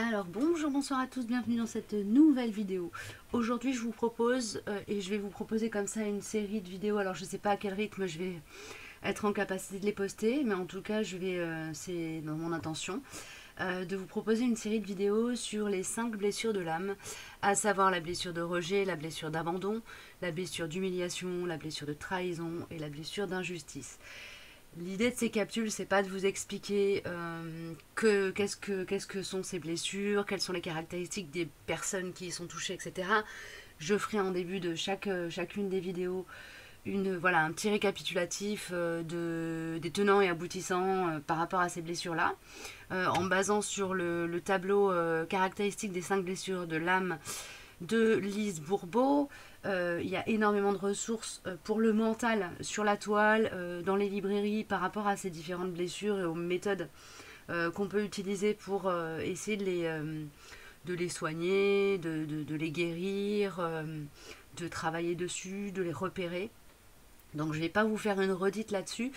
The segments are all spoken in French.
Alors bonjour, bonsoir à tous, bienvenue dans cette nouvelle vidéo. Aujourd'hui je vous propose, et je vais vous proposer comme ça une série de vidéos, alors je sais pas à quel rythme je vais être en capacité de les poster, mais en tout cas c'est dans mon intention, de vous proposer une série de vidéos sur les 5 blessures de l'âme, à savoir la blessure de rejet, la blessure d'abandon, la blessure d'humiliation, la blessure de trahison et la blessure d'injustice. L'idée de ces capsules, c'est pas de vous expliquer qu'est-ce que sont ces blessures, quelles sont les caractéristiques des personnes qui y sont touchées, etc. Je ferai en début de chacune des vidéos voilà, un petit récapitulatif des tenants et aboutissants par rapport à ces blessures-là, en basant sur le tableau caractéristique des 5 blessures de l'âme de Lise Bourbeau. Il y a énormément de ressources pour le mental sur la toile, dans les librairies par rapport à ces différentes blessures et aux méthodes qu'on peut utiliser pour essayer de les soigner, de les guérir, de travailler dessus, de les repérer. Donc je ne vais pas vous faire une redite là-dessus.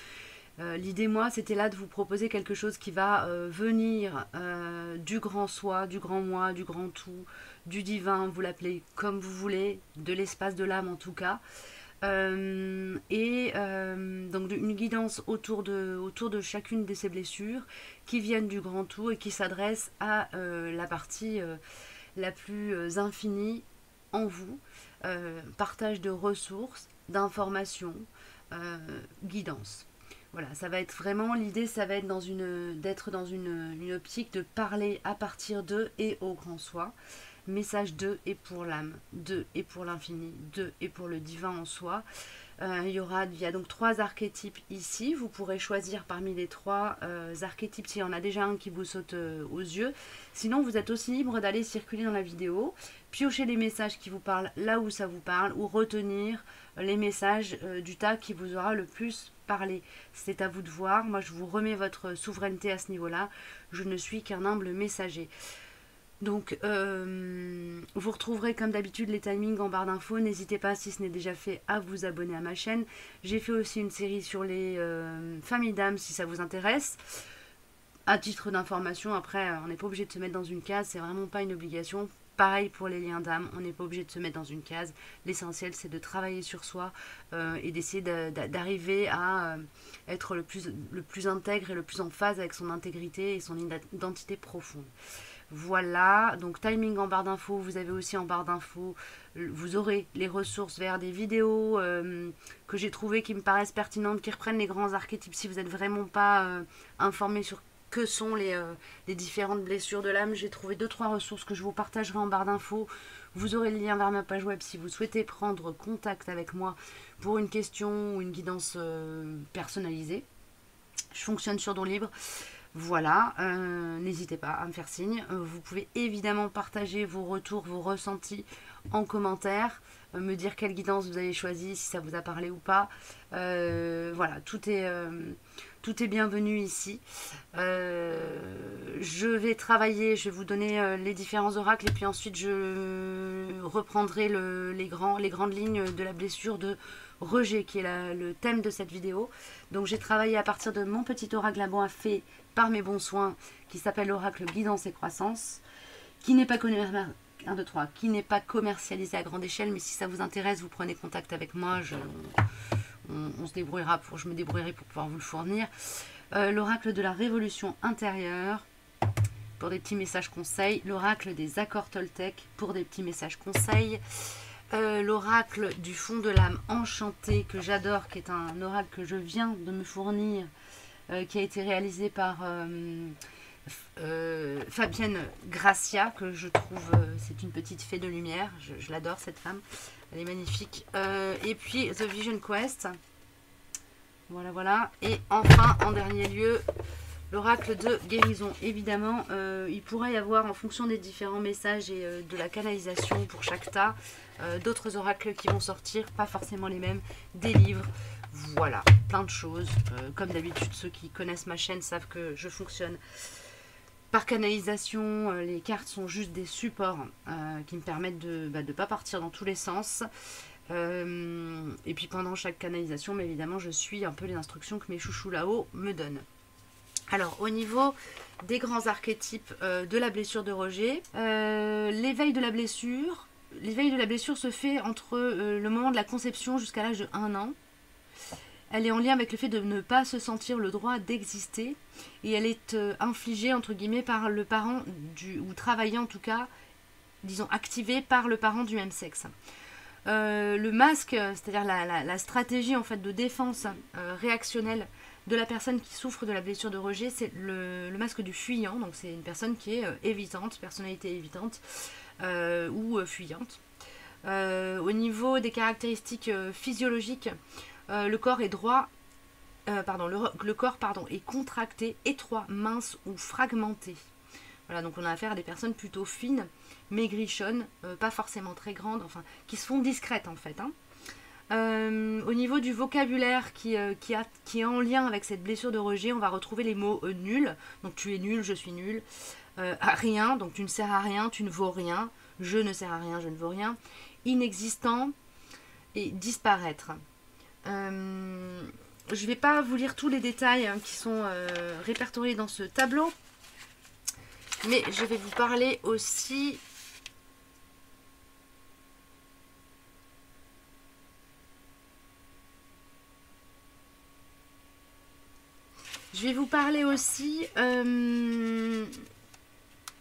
L'idée, moi, c'était là de vous proposer quelque chose qui va venir du grand soi, du grand moi, du grand tout, du divin, vous l'appelez comme vous voulez, de l'espace de l'âme en tout cas. Donc une guidance autour de chacune de ces blessures qui viennent du grand tout et qui s'adresse à la partie la plus infinie en vous. Partage de ressources, d'informations, guidance. Voilà, ça va être vraiment, l'idée, ça va être d'être dans une optique de parler à partir d'eux et au grand soi. Message d'eux et pour l'âme, d'eux et pour l'infini, d'eux et pour le divin en soi. Il y a donc 3 archétypes ici. Vous pourrez choisir parmi les 3 archétypes s'il y en a déjà un qui vous saute aux yeux. Sinon, vous êtes aussi libre d'aller circuler dans la vidéo, piocher les messages qui vous parlent là où ça vous parle, ou retenir les messages du tas qui vous aura le plus parlé. C'est à vous de voir. Moi, je vous remets votre souveraineté à ce niveau-là. Je ne suis qu'un humble messager. Donc, vous retrouverez comme d'habitude les timings en barre d'infos. N'hésitez pas, si ce n'est déjà fait, à vous abonner à ma chaîne. J'ai fait aussi une série sur les familles d'âmes, si ça vous intéresse. À titre d'information, après, on n'est pas obligé de se mettre dans une case, c'est vraiment pas une obligation. Pareil pour les liens d'âme, on n'est pas obligé de se mettre dans une case. L'essentiel, c'est de travailler sur soi et d'essayer d'arriver à être le plus intègre et le plus en phase avec son intégrité et son identité profonde. Voilà, donc timing en barre d'infos, vous avez aussi en barre d'infos, vous aurez les ressources vers des vidéos que j'ai trouvées qui me paraissent pertinentes, qui reprennent les grands archétypes si vous n'êtes vraiment pas informé sur que sont les différentes blessures de l'âme. J'ai trouvé 2-3 ressources que je vous partagerai en barre d'infos. Vous aurez le lien vers ma page web si vous souhaitez prendre contact avec moi pour une question ou une guidance personnalisée. Je fonctionne sur don libre. Voilà, n'hésitez pas à me faire signe. Vous pouvez évidemment partager vos retours, vos ressentis en commentaire, me dire quelle guidance vous avez choisi, si ça vous a parlé ou pas. Voilà, tout est bienvenu ici. Je vais travailler, je vais vous donner les différents oracles et puis ensuite je reprendrai les grandes lignes de la blessure de rejet qui est le thème de cette vidéo. Donc j'ai travaillé à partir de mon petit oracle à bois fait par mes bons soins qui s'appelle l'oracle guidance et croissance, qui n'est pas qui n'est pas commercialisé à grande échelle, mais si ça vous intéresse, vous prenez contact avec moi, on se débrouillera je me débrouillerai pour pouvoir vous le fournir. L'oracle de la révolution intérieure pour des petits messages conseils, l'oracle des accords Toltec pour des petits messages conseils, l'oracle du fond de l'âme enchanté que j'adore, qui est un oracle que je viens de me fournir, qui a été réalisé par Fabienne Gracia, que je trouve, c'est une petite fée de lumière, je l'adore cette femme, elle est magnifique. Et puis The Vision Quest, voilà, et enfin en dernier lieu l'oracle de guérison. Évidemment, il pourrait y avoir, en fonction des différents messages et de la canalisation pour chaque tas, d'autres oracles qui vont sortir, pas forcément les mêmes, des livres. Voilà, plein de choses. Comme d'habitude, ceux qui connaissent ma chaîne savent que je fonctionne par canalisation. Les cartes sont juste des supports qui me permettent de ne pas partir dans tous les sens. Et puis pendant chaque canalisation, mais évidemment, je suis un peu les instructions que mes chouchous là-haut me donnent. Alors, au niveau des grands archétypes de la blessure de rejet, l'éveil de la blessure. L'éveil de la blessure se fait entre le moment de la conception jusqu'à l'âge de 1 an. Elle est en lien avec le fait de ne pas se sentir le droit d'exister. Et elle est infligée, entre guillemets, par le parent, ou travaillée en tout cas, disons activée par le parent du même sexe. Le masque, c'est-à-dire la stratégie en fait de défense réactionnelle de la personne qui souffre de la blessure de rejet, c'est le masque du fuyant. Donc c'est une personne qui est évitante, personnalité évitante ou fuyante. Au niveau des caractéristiques physiologiques, le corps est droit, le corps est contracté, étroit, mince ou fragmenté. Voilà, donc on a affaire à des personnes plutôt fines, maigrichonnes, pas forcément très grandes, enfin, qui se font discrètes en fait. Au niveau du vocabulaire qui est en lien avec cette blessure de rejet, on va retrouver les mots nul, donc tu es nul, je suis nul, rien, donc tu ne sers à rien, tu ne vaux rien, je ne sers à rien, je ne vaux rien, inexistant et disparaître. Je ne vais pas vous lire tous les détails qui sont répertoriés dans ce tableau, mais je vais vous parler aussi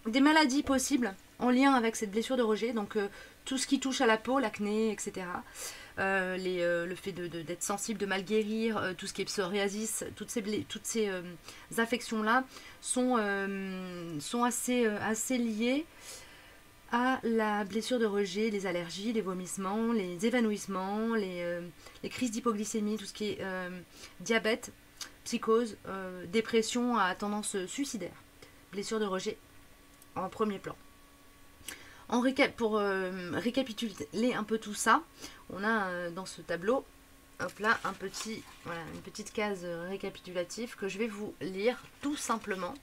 des maladies possibles en lien avec cette blessure de rejet, donc tout ce qui touche à la peau, l'acné, etc. Le fait d'être sensible, de mal guérir, tout ce qui est psoriasis, toutes ces affections-là sont assez liées à la blessure de rejet, les allergies, les vomissements, les évanouissements, les crises d'hypoglycémie, tout ce qui est diabète, psychose, dépression à tendance suicidaire. Blessure de rejet en premier plan. Pour récapituler un peu tout ça, on a dans ce tableau hop là, une petite case récapitulative que je vais vous lire tout simplement.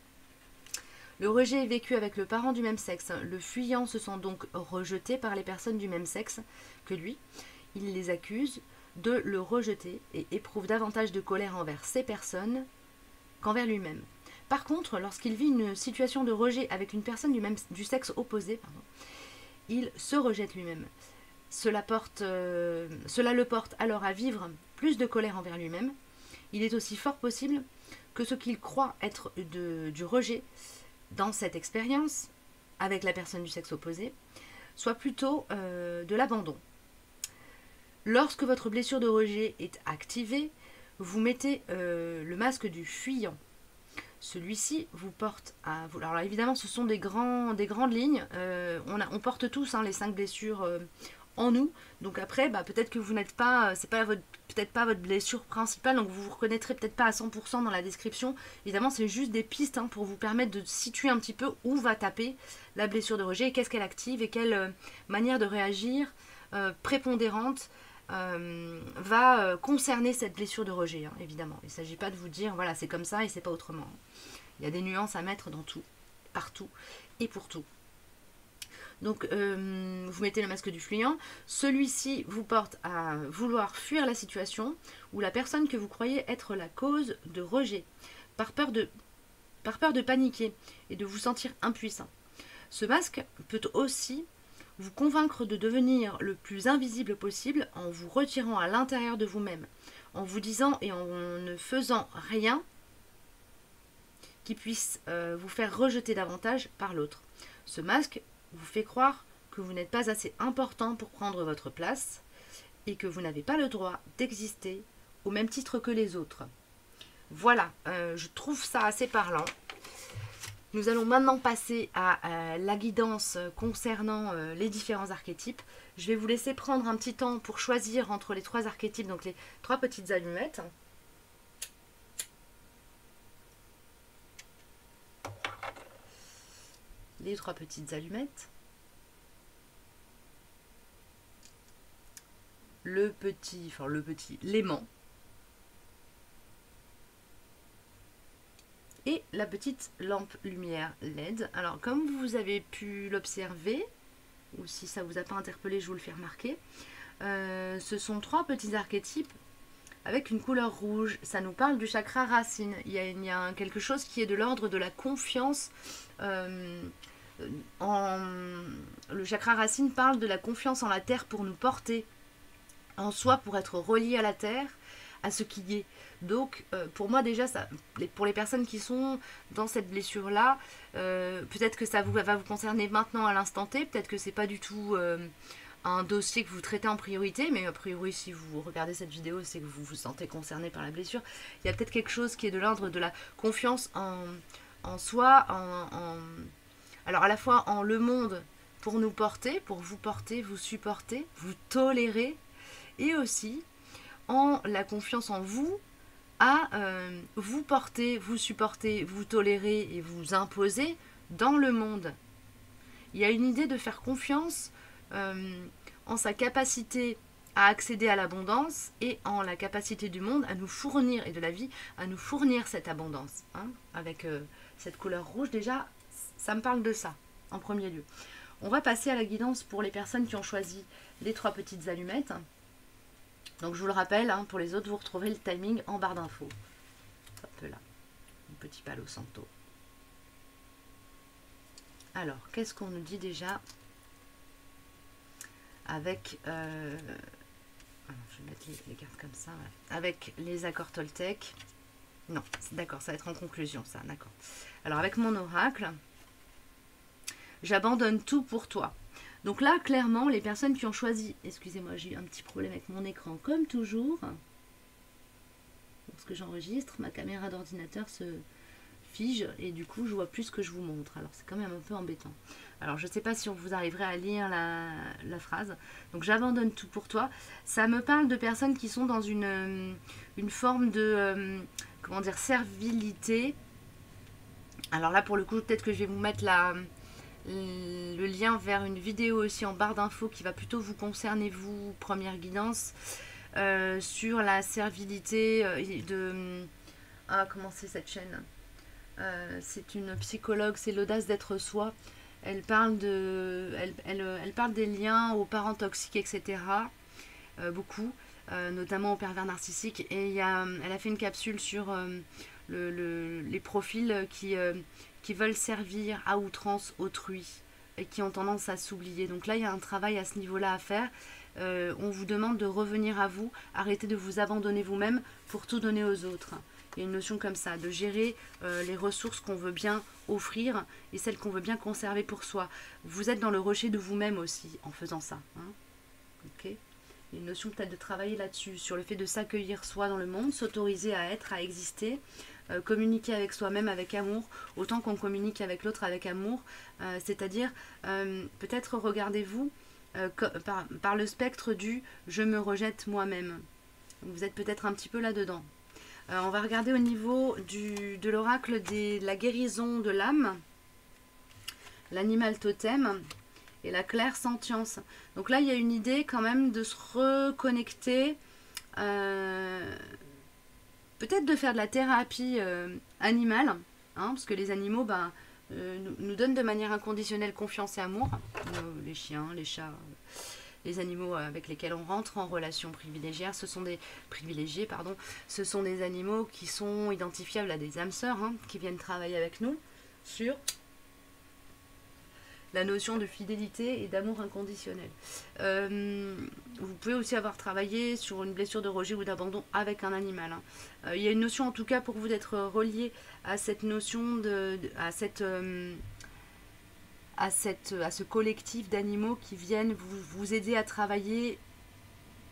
Le rejet est vécu avec le parent du même sexe. Le fuyant se sent donc rejeté par les personnes du même sexe que lui. Il les accuse de le rejeter et éprouve davantage de colère envers ces personnes qu'envers lui-même. Par contre, lorsqu'il vit une situation de rejet avec une personne du sexe opposé, il se rejette lui-même. Cela le porte alors à vivre plus de colère envers lui-même. Il est aussi fort possible que ce qu'il croit être du rejet dans cette expérience avec la personne du sexe opposé soit plutôt de l'abandon. Lorsque votre blessure de rejet est activée, vous mettez le masque du fuyant. Celui-ci vous porte à... Alors évidemment, ce sont des grandes lignes. On porte tous les 5 blessures en nous. Donc après, peut-être que vous n'êtes pas... C'est pas peut-être pas votre blessure principale, donc vous vous reconnaîtrez peut-être pas à 100% dans la description. Évidemment, c'est juste des pistes pour vous permettre de situer un petit peu où va taper la blessure de rejet, qu'est-ce qu'elle active et quelle manière de réagir prépondérante va concerner cette blessure de rejet, évidemment. Il ne s'agit pas de vous dire, voilà, c'est comme ça et c'est pas autrement. Il y a des nuances à mettre dans tout, partout et pour tout. Donc, vous mettez le masque du fuyant. Celui-ci vous porte à vouloir fuir la situation ou la personne que vous croyez être la cause de rejet, par peur de paniquer et de vous sentir impuissant. Ce masque peut aussi vous convaincre de devenir le plus invisible possible en vous retirant à l'intérieur de vous-même, en vous disant et en ne faisant rien qui puisse vous faire rejeter davantage par l'autre. Ce masque vous fait croire que vous n'êtes pas assez important pour prendre votre place et que vous n'avez pas le droit d'exister au même titre que les autres. Voilà, je trouve ça assez parlant. Nous allons maintenant passer à la guidance concernant les différents archétypes. Je vais vous laisser prendre un petit temps pour choisir entre les 3 archétypes, donc les 3 petites allumettes. Les 3 petites allumettes. L'aimant. Et la petite lampe lumière LED. Alors, comme vous avez pu l'observer, ou si ça ne vous a pas interpellé, je vous le fais remarquer, ce sont 3 petits archétypes avec une couleur rouge. Ça nous parle du chakra racine. Il y a quelque chose qui est de l'ordre de la confiance. Le chakra racine parle de la confiance en la terre pour nous porter, en soi pour être relié à la terre, à ce qui est. Donc pour moi déjà, pour les personnes qui sont dans cette blessure-là, peut-être que ça va vous concerner maintenant à l'instant T, peut-être que c'est pas du tout un dossier que vous traitez en priorité, mais a priori si vous regardez cette vidéo, c'est que vous vous sentez concerné par la blessure. Il y a peut-être quelque chose qui est de l'ordre de la confiance en soi, alors à la fois en le monde pour nous porter, pour vous supporter, vous tolérer, et aussi en la confiance en vous à vous porter, vous supporter, vous tolérer et vous imposer dans le monde. Il y a une idée de faire confiance en sa capacité à accéder à l'abondance et en la capacité du monde à nous fournir, et de la vie, à nous fournir cette abondance. Hein, avec cette couleur rouge, déjà, ça me parle de ça, en premier lieu. On va passer à la guidance pour les personnes qui ont choisi les 3 petites allumettes. Donc je vous le rappelle, hein, pour les autres, vous retrouvez le timing en barre d'infos. Hop là, un petit palo santo. Alors, qu'est-ce qu'on nous dit déjà avec... je vais mettre les cartes comme ça. Ouais. Avec les accords Toltec. Non, d'accord, ça va être en conclusion, ça, d'accord. Alors, avec mon oracle, j'abandonne tout pour toi. Donc là, clairement, les personnes qui ont choisi... Excusez-moi, j'ai eu un petit problème avec mon écran, comme toujours. Lorsque j'enregistre, ma caméra d'ordinateur se fige et du coup, je vois plus ce que je vous montre. Alors, c'est quand même un peu embêtant. Alors, je ne sais pas si vous arriverez à lire la phrase. Donc, j'abandonne tout pour toi. Ça me parle de personnes qui sont dans une forme de... comment dire, servilité. Alors là, pour le coup, peut-être que je vais vous mettre le lien vers une vidéo aussi en barre d'infos qui va plutôt vous concerner, vous, première guidance, sur la servilité de... Ah, comment c'est cette chaîne? C'est une psychologue, c'est l'audace d'être soi. Elle parle elle parle des liens aux parents toxiques, etc. Beaucoup, notamment aux pervers narcissiques. Et elle a fait une capsule sur les profils qui veulent servir à outrance autrui et qui ont tendance à s'oublier. Donc là, il y a un travail à ce niveau-là à faire. On vous demande de revenir à vous, arrêtez de vous abandonner vous-même pour tout donner aux autres. Il y a une notion comme ça, de gérer les ressources qu'on veut bien offrir et celles qu'on veut bien conserver pour soi. Vous êtes dans le rocher de vous-même aussi en faisant ça. Hein. Okay. Il y a une notion peut-être de travailler là-dessus, sur le fait de s'accueillir soi dans le monde, s'autoriser à être, à exister, communiquer avec soi-même avec amour, autant qu'on communique avec l'autre avec amour. C'est-à-dire, peut-être regardez-vous par le spectre du « je me rejette moi-même ». Vous êtes peut-être un petit peu là-dedans. On va regarder au niveau de l'oracle de la guérison de l'âme, l'animal totem et la clairsentience. Donc là, il y a une idée quand même de se reconnecter, peut-être de faire de la thérapie animale, hein, parce que les animaux nous donnent de manière inconditionnelle confiance et amour. Les chiens, les chats... Les animaux avec lesquels on rentre en relation privilégiée, ce sont des animaux qui sont identifiables à des âmes sœurs, hein, qui viennent travailler avec nous sur la notion de fidélité et d'amour inconditionnel. Vous pouvez aussi avoir travaillé sur une blessure de rejet ou d'abandon avec un animal. Hein. Il y a une notion en tout cas pour vous d'être relié à cette notion à ce collectif d'animaux qui viennent vous aider à travailler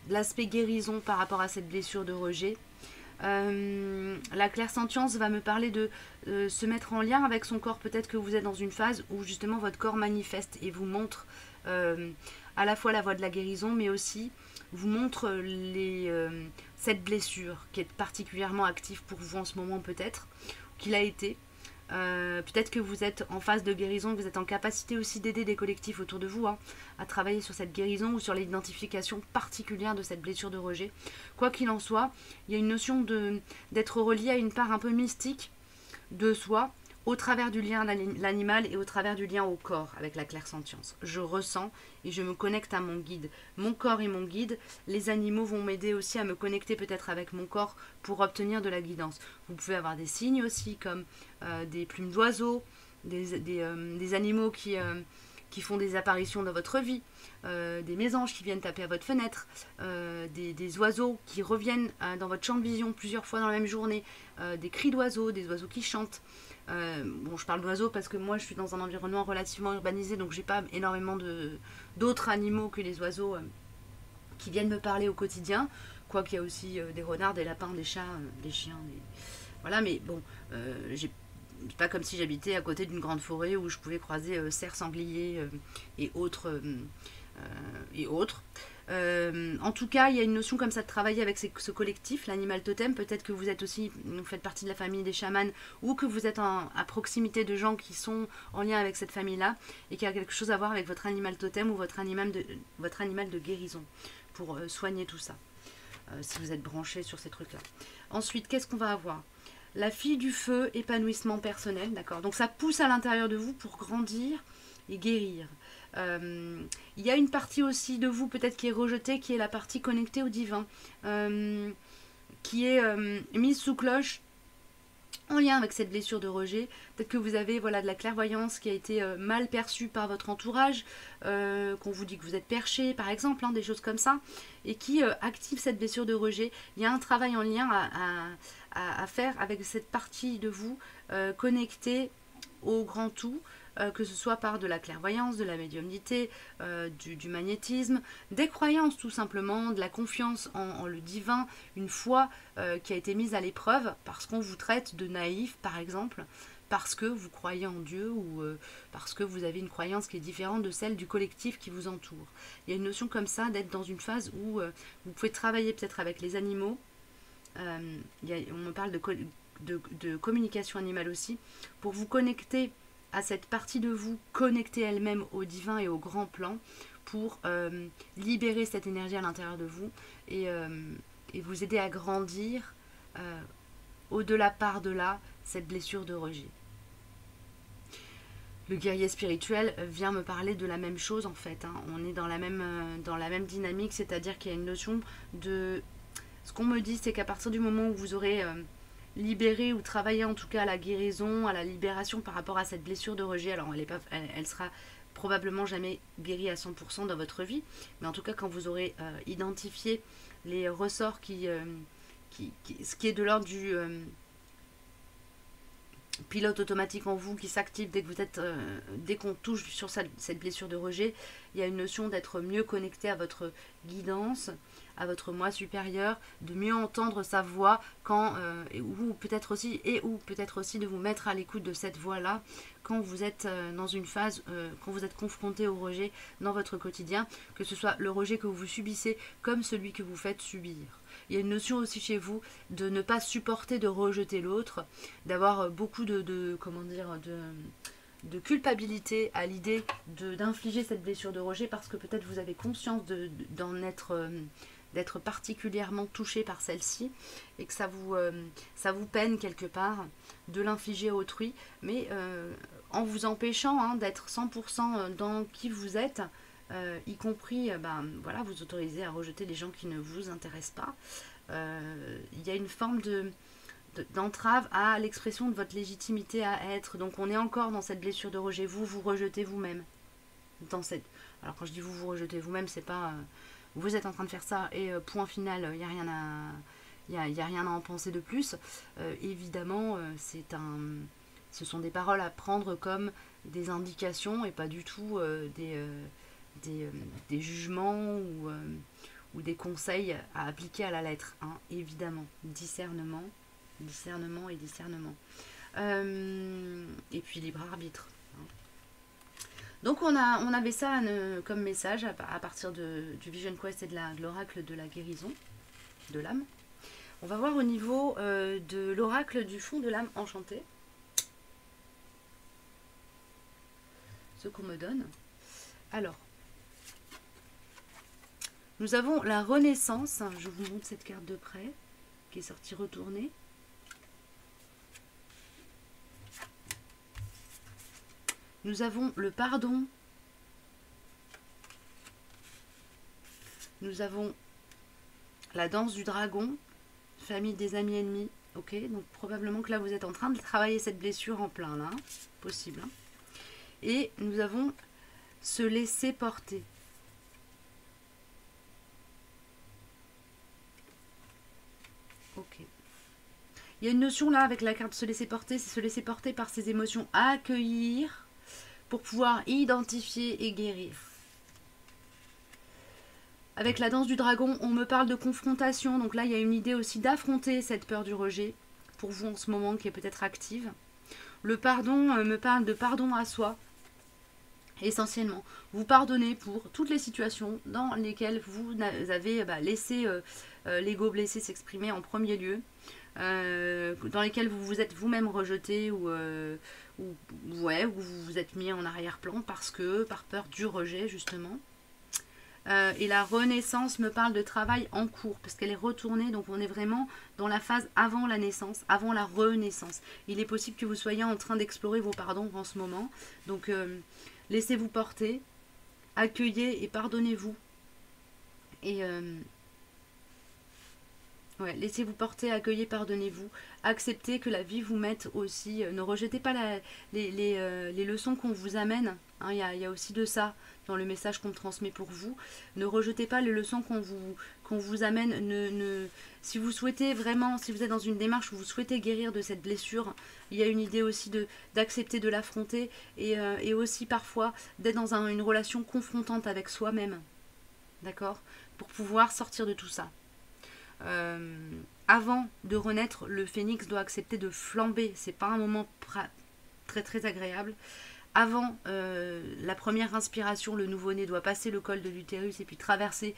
l'aspect guérison par rapport à cette blessure de rejet. La clairsentience va me parler de se mettre en lien avec son corps. Peut-être que vous êtes dans une phase où justement votre corps manifeste et vous montre à la fois la voie de la guérison, mais aussi vous montre cette blessure qui est particulièrement active pour vous en ce moment peut-être, qu'il a été. Peut-être que vous êtes en phase de guérison, vous êtes en capacité aussi d'aider des collectifs autour de vous à travailler sur cette guérison ou sur l'identification particulière de cette blessure de rejet. Quoi qu'il en soit, il y a une notion d'être relié à une part un peu mystique de soi, au travers du lien à l'animal et au travers du lien au corps avec la clairsentience. Je ressens et je me connecte à mon guide. Mon corps est mon guide. Les animaux vont m'aider aussi à me connecter peut-être avec mon corps pour obtenir de la guidance. Vous pouvez avoir des signes aussi comme des plumes d'oiseaux, des animaux qui font des apparitions dans votre vie, des mésanges qui viennent taper à votre fenêtre, des oiseaux qui reviennent dans votre champ de vision plusieurs fois dans la même journée, des cris d'oiseaux, des oiseaux qui chantent. Bon, je parle d'oiseaux parce que moi je suis dans un environnement relativement urbanisé, donc j'ai pas énormément d'autres animaux que les oiseaux qui viennent me parler au quotidien. Quoiqu'il y a aussi des renards, des lapins, des chats, des chiens, voilà, mais bon, c'est pas comme si j'habitais à côté d'une grande forêt où je pouvais croiser cerfs, sangliers et autres. En tout cas, il y a une notion comme ça de travailler avec ce collectif, l'animal totem. Peut-être que vous êtes aussi, vous faites partie de la famille des chamans, ou que vous êtes à proximité de gens qui sont en lien avec cette famille-là, et qui a quelque chose à voir avec votre animal totem ou votre animal de guérison, pour soigner tout ça, si vous êtes branché sur ces trucs-là. Ensuite, qu'est-ce qu'on va avoir? La fille du feu, épanouissement personnel, d'accord. Donc ça pousse à l'intérieur de vous pour grandir et guérir. Il y a une partie aussi de vous peut-être qui est rejetée, qui est la partie connectée au divin, qui est mise sous cloche en lien avec cette blessure de rejet. Peut-être que vous avez de la clairvoyance qui a été mal perçue par votre entourage, qu'on vous dit que vous êtes perché par exemple, des choses comme ça, et qui active cette blessure de rejet. Il y a un travail en lien à faire avec cette partie de vous connectée au grand tout, que ce soit par de la clairvoyance, de la médiumnité, du magnétisme, des croyances tout simplement, de la confiance en le divin, une foi qui a été mise à l'épreuve parce qu'on vous traite de naïf par exemple, parce que vous croyez en Dieu ou parce que vous avez une croyance qui est différente de celle du collectif qui vous entoure. Il y a une notion comme ça d'être dans une phase où vous pouvez travailler peut-être avec les animaux. On me parle de communication animale aussi, pour vous connecter à cette partie de vous, connecter elle-même au divin et au grand plan, pour libérer cette énergie à l'intérieur de vous et vous aider à grandir au-delà, par-delà cette blessure de rejet. Le guerrier spirituel vient me parler de la même chose en fait. On est dans la même dynamique, c'est-à-dire qu'il y a une notion de... Ce qu'on me dit, c'est qu'à partir du moment où vous aurez libéré ou travaillé en tout cas à la guérison, à la libération par rapport à cette blessure de rejet, alors elle sera probablement jamais guérie à 100% dans votre vie, mais en tout cas quand vous aurez identifié les ressorts ce qui est de l'ordre du pilote automatique en vous qui s'active dès qu'on touche sur cette blessure de rejet, il y a une notion d'être mieux connecté à votre guidance, à votre moi supérieur, de mieux entendre sa voix ou peut-être aussi de vous mettre à l'écoute de cette voix-là quand vous êtes dans une phase, quand vous êtes confronté au rejet dans votre quotidien, que ce soit le rejet que vous subissez comme celui que vous faites subir. Il y a une notion aussi chez vous de ne pas supporter de rejeter l'autre, d'avoir beaucoup de culpabilité à l'idée d'infliger cette blessure de rejet parce que peut-être vous avez conscience d'être particulièrement touché par celle-ci et que ça vous peine quelque part de l'infliger à autrui, mais en vous empêchant d'être 100% dans qui vous êtes, y compris vous autorisez à rejeter les gens qui ne vous intéressent pas. Il y a une forme d'entrave à l'expression de votre légitimité à être. Donc on est encore dans cette blessure de rejet. Vous rejetez vous-même. Alors quand je dis vous rejetez vous-même, c'est pas vous êtes en train de faire ça et point final, il n'y a rien à en penser de plus. Évidemment, ce sont des paroles à prendre comme des indications et pas du tout des jugements ou des conseils à appliquer à la lettre, évidemment. Discernement et discernement. Et puis libre arbitre. Donc on avait ça comme message à partir du Vision Quest et de l'oracle de la guérison de l'âme. On va voir au niveau de l'oracle du fond de l'âme enchantée. Ce qu'on me donne. Alors, nous avons la Renaissance. Je vous montre cette carte de près, qui est sortie retournée. Nous avons le pardon. Nous avons la danse du dragon, famille des amis ennemis. Ok, donc probablement que là vous êtes en train de travailler cette blessure en plein là, possible. Hein. Et nous avons se laisser porter. Ok. Il y a une notion là avec la carte se laisser porter, c'est se laisser porter par ses émotions, accueillir pour pouvoir identifier et guérir. Avec la danse du dragon, on me parle de confrontation. Donc là, il y a une idée aussi d'affronter cette peur du rejet, pour vous en ce moment, qui est peut-être active. Le pardon me parle de pardon à soi, essentiellement. Vous pardonnez pour toutes les situations dans lesquelles vous avez laissé l'ego blessé s'exprimer en premier lieu, dans lesquelles vous vous êtes vous-même rejeté ou vous vous êtes mis en arrière-plan par peur du rejet, justement. Et la renaissance me parle de travail en cours, parce qu'elle est retournée, donc on est vraiment dans la phase avant la naissance, avant la renaissance. Il est possible que vous soyez en train d'explorer vos pardons en ce moment. Donc laissez-vous porter, accueillez et pardonnez-vous. Et laissez-vous porter, accueillez, pardonnez-vous. Acceptez que la vie vous mette aussi. Ne rejetez pas les leçons qu'on vous amène. Hein, y a aussi de ça dans le message qu'on transmet pour vous. Ne rejetez pas les leçons qu'on vous amène. Si vous souhaitez vraiment, si vous êtes dans une démarche où vous souhaitez guérir de cette blessure, il y a une idée aussi d'accepter de l'affronter et aussi parfois d'être dans une relation confrontante avec soi-même. D'accord ? Pour pouvoir sortir de tout ça. Avant de renaître, le phénix doit accepter de flamber. C'est pas un moment très très agréable. Avant la première inspiration, le nouveau-né doit passer le col de l'utérus et puis traverser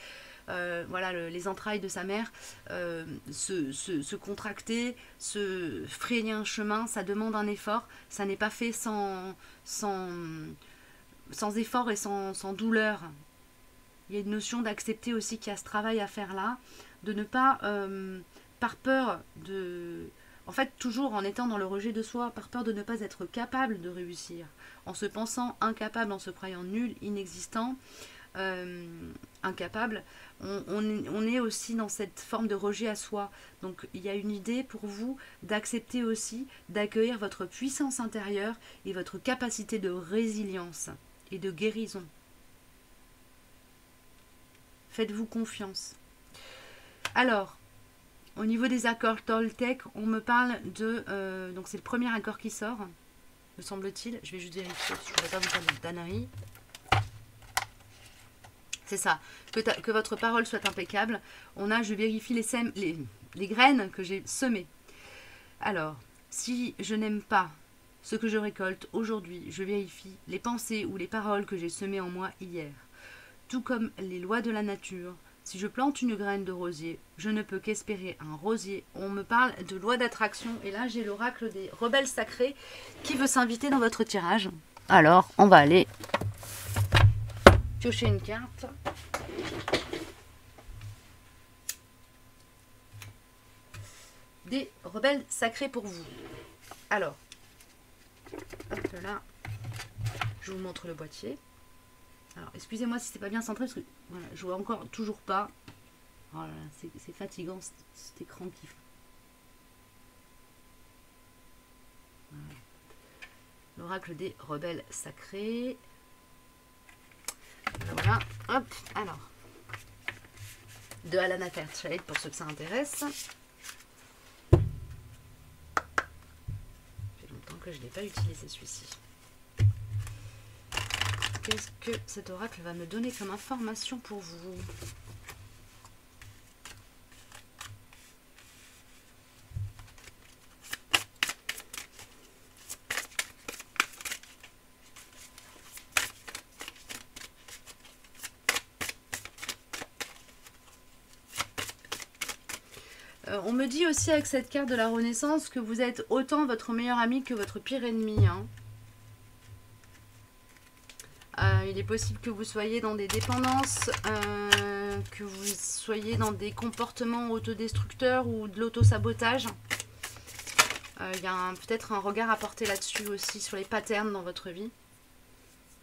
les entrailles de sa mère, se contracter, se frayer un chemin. Ça demande un effort. Ça n'est pas fait sans effort et sans douleur. Il y a une notion d'accepter aussi qu'il y a ce travail à faire là, de ne pas, par peur de... En fait, toujours en étant dans le rejet de soi, par peur de ne pas être capable de réussir, en se pensant incapable, en se croyant nul, inexistant, incapable, on est aussi dans cette forme de rejet à soi. Donc il y a une idée pour vous d'accepter aussi, d'accueillir votre puissance intérieure et votre capacité de résilience et de guérison. Faites-vous confiance. Alors, au niveau des accords Toltec, on me parle de... donc c'est le premier accord qui sort, me semble-t-il. Je vais juste vérifier, je ne voudrais pas vous faire de dannerie. C'est ça, que votre parole soit impeccable. Je vérifie les graines que j'ai semées. Alors, si je n'aime pas ce que je récolte aujourd'hui, je vérifie les pensées ou les paroles que j'ai semées en moi hier. Tout comme les lois de la nature, si je plante une graine de rosier, je ne peux qu'espérer un rosier. On me parle de loi d'attraction. Et là, j'ai l'oracle des rebelles sacrés qui veut s'inviter dans votre tirage. Alors, on va aller piocher une carte. Des rebelles sacrés pour vous. Alors, hop là, je vous montre le boîtier. Alors, excusez-moi si c'est pas bien centré, parce que voilà, je vois encore toujours pas. Oh là là, c'est fatigant cet écran qui fait. Voilà. L'oracle des rebelles sacrés. Voilà, hop, alors. De Alana Fairchild pour ceux que ça intéresse. Ça fait longtemps que je n'ai pas utilisé celui-ci. Qu'est-ce que cet oracle va me donner comme information pour vous? On me dit aussi avec cette carte de la Renaissance que vous êtes autant votre meilleur ami que votre pire ennemi. Hein. Il est possible que vous soyez dans des dépendances, que vous soyez dans des comportements autodestructeurs ou de l'auto-sabotage. Il y a peut-être un regard à porter là-dessus aussi, sur les patterns dans votre vie.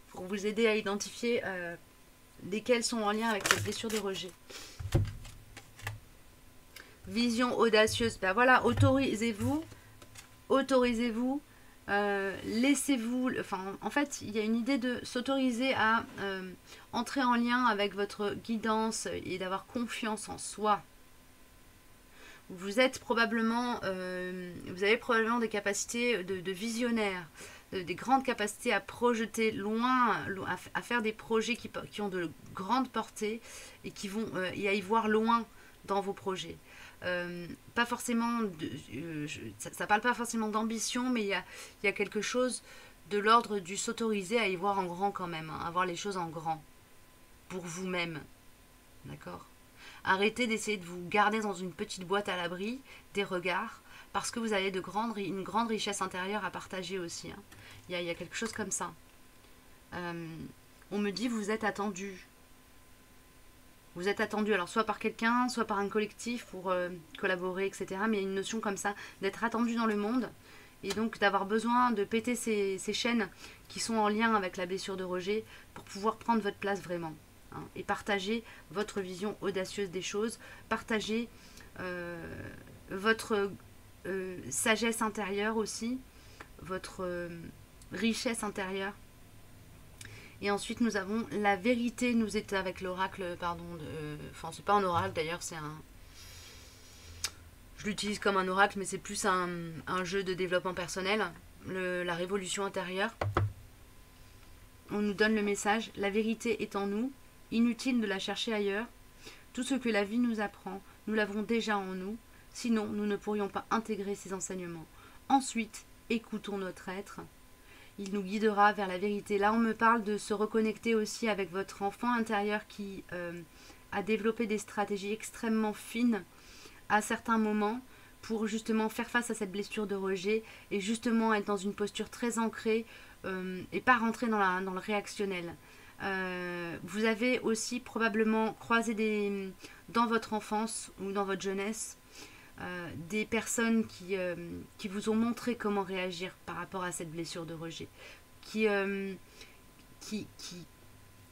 pour vous aider à identifier lesquels sont en lien avec cette blessure de rejet. Vision audacieuse, ben voilà, autorisez-vous, laissez-vous, enfin en fait il y a une idée de s'autoriser à entrer en lien avec votre guidance et d'avoir confiance en soi. Vous êtes probablement, vous avez probablement des capacités de visionnaire, des grandes capacités à projeter loin, à faire des projets qui ont de grandes portées et qui vont et à y voir loin dans vos projets. Pas forcément ça parle pas forcément d'ambition, mais il y a quelque chose de l'ordre du s'autoriser à y voir en grand quand même, hein, à voir les choses en grand pour vous-même, d'accord. Arrêtez d'essayer de vous garder dans une petite boîte à l'abri des regards, parce que vous avez une grande richesse intérieure à partager aussi, hein. Il y a quelque chose comme ça. On me dit vous êtes attendu. Vous êtes attendu, alors soit par quelqu'un, soit par un collectif pour collaborer, etc. Mais il y a une notion comme ça, d'être attendu dans le monde, et donc d'avoir besoin de péter ces chaînes qui sont en lien avec la blessure de rejet pour pouvoir prendre votre place vraiment, hein, et partager votre vision audacieuse des choses, partager votre sagesse intérieure aussi, votre richesse intérieure. Et ensuite, nous avons la vérité, nous est avec l'oracle, pardon, enfin, c'est pas un oracle d'ailleurs, c'est un... Je l'utilise comme un oracle, mais c'est plus un jeu de développement personnel, la révolution intérieure. On nous donne le message, la vérité est en nous, inutile de la chercher ailleurs. Tout ce que la vie nous apprend, nous l'avons déjà en nous, sinon nous ne pourrions pas intégrer ces enseignements. Ensuite, écoutons notre être. Il nous guidera vers la vérité. Là, on me parle de se reconnecter aussi avec votre enfant intérieur qui a développé des stratégies extrêmement fines à certains moments pour justement faire face à cette blessure de rejet et justement être dans une posture très ancrée et pas rentrer dans le réactionnel. Vous avez aussi probablement croisé dans votre enfance ou dans votre jeunesse des personnes qui vous ont montré comment réagir par rapport à cette blessure de rejet,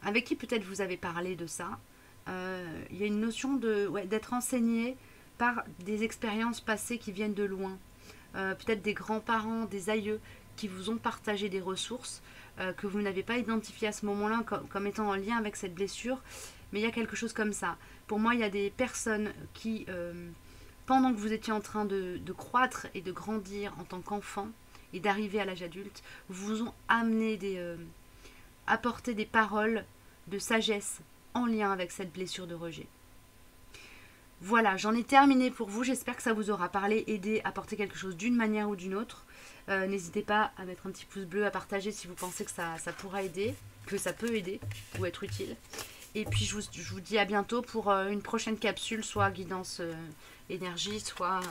avec qui peut-être vous avez parlé de ça. Il y a une notion d'être enseigné par des expériences passées qui viennent de loin, peut-être des grands-parents, des aïeux qui vous ont partagé des ressources que vous n'avez pas identifiées à ce moment-là comme étant en lien avec cette blessure, mais il y a quelque chose comme ça. Pour moi, il y a des personnes qui pendant que vous étiez en train de croître et de grandir en tant qu'enfant et d'arriver à l'âge adulte, vous ont apporté des paroles de sagesse en lien avec cette blessure de rejet. Voilà, j'en ai terminé pour vous. J'espère que ça vous aura parlé, aidé, apporté quelque chose d'une manière ou d'une autre. N'hésitez pas à mettre un petit pouce bleu, à partager si vous pensez que ça pourra aider, que ça peut aider ou être utile. Et puis je vous dis à bientôt pour une prochaine capsule, soit guidance énergie, soit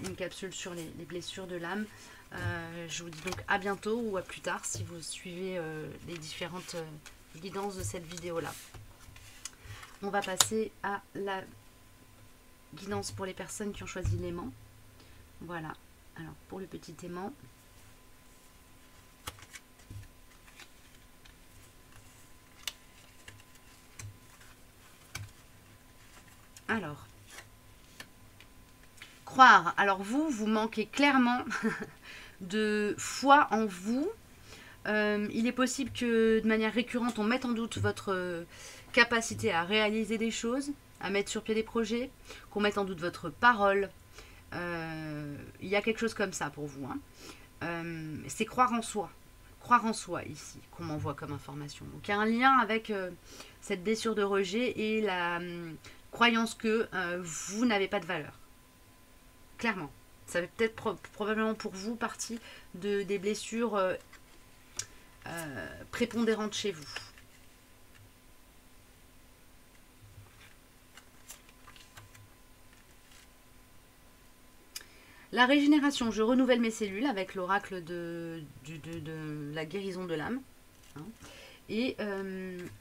une capsule sur les blessures de l'âme. Je vous dis donc à bientôt ou à plus tard si vous suivez les différentes guidances de cette vidéo-là. On va passer à la guidance pour les personnes qui ont choisi l'aimant. Voilà, alors pour le petit aimant. Alors, croire. Alors vous manquez clairement de foi en vous. Il est possible que de manière récurrente, on mette en doute votre capacité à réaliser des choses, à mettre sur pied des projets, qu'on mette en doute votre parole. Il y a quelque chose comme ça pour vous, hein. C'est croire en soi. Croire en soi ici, qu'on m'envoie comme information. Donc il y a un lien avec cette blessure de rejet et la croyance que vous n'avez pas de valeur. Clairement. Ça fait peut-être probablement pour vous partie des blessures prépondérantes chez vous. La régénération, je renouvelle mes cellules avec l'oracle de la guérison de l'âme. Hein. Et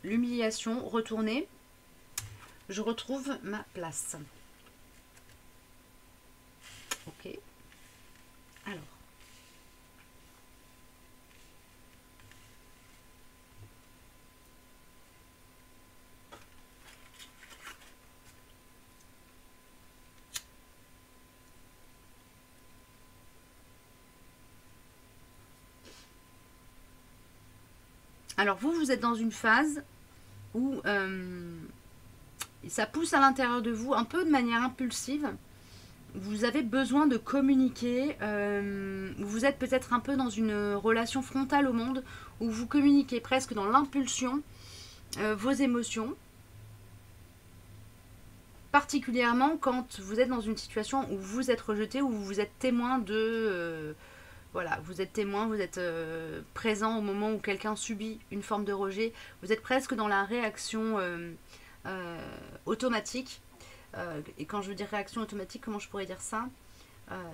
l'humiliation, retourner, je retrouve ma place. Ok. Alors. Alors vous êtes dans une phase où ça pousse à l'intérieur de vous un peu de manière impulsive. Vous avez besoin de communiquer. Vous êtes peut-être un peu dans une relation frontale au monde où vous communiquez presque dans l'impulsion vos émotions. Particulièrement quand vous êtes dans une situation où vous êtes rejeté, où vous êtes témoin de... voilà, vous êtes témoin, vous êtes présent au moment où quelqu'un subit une forme de rejet. Vous êtes presque dans la réaction automatique. Et quand je veux dire réaction automatique, comment je pourrais dire ça?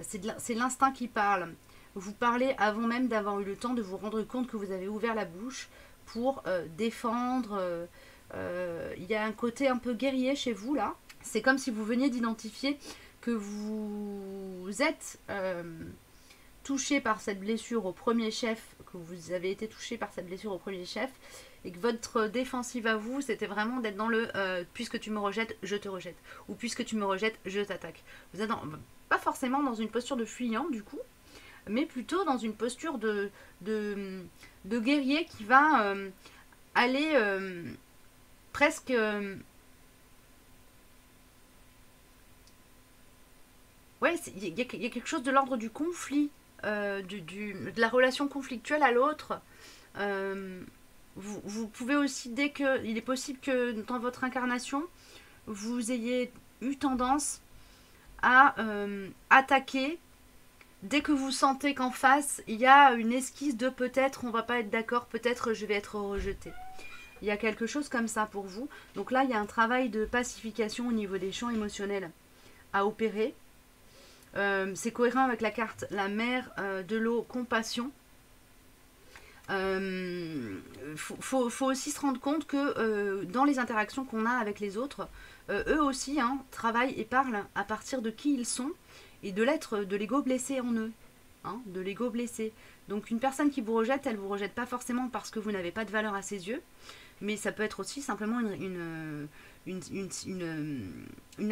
C'est l'instinct qui parle. Vous parlez avant même d'avoir eu le temps de vous rendre compte que vous avez ouvert la bouche pour défendre. Il y a un côté un peu guerrier chez vous là. C'est comme si vous veniez d'identifier que vous êtes touché par cette blessure au premier chef, que vous avez été touché par cette blessure au premier chef, et que votre défensive à vous, c'était vraiment d'être dans le puisque tu me rejettes, je te rejette, ou puisque tu me rejettes, je t'attaque. Vous êtes pas forcément dans une posture de fuyant du coup, mais plutôt dans une posture de guerrier qui va aller presque... ouais, il y a quelque chose de l'ordre du conflit, de la relation conflictuelle à l'autre. Vous pouvez aussi, il est possible que dans votre incarnation, vous ayez eu tendance à attaquer dès que vous sentez qu'en face, il y a une esquisse de peut-être on va pas être d'accord, peut-être je vais être rejeté. Il y a quelque chose comme ça pour vous. Donc là, il y a un travail de pacification au niveau des champs émotionnels à opérer. C'est cohérent avec la carte la mer de l'eau compassion. Faut aussi se rendre compte que dans les interactions qu'on a avec les autres, eux aussi travaillent et parlent à partir de qui ils sont et de l'ego blessé en eux, de l'ego blessé. Donc une personne qui vous rejette, elle vous rejette pas forcément parce que vous n'avez pas de valeur à ses yeux, mais ça peut être aussi simplement une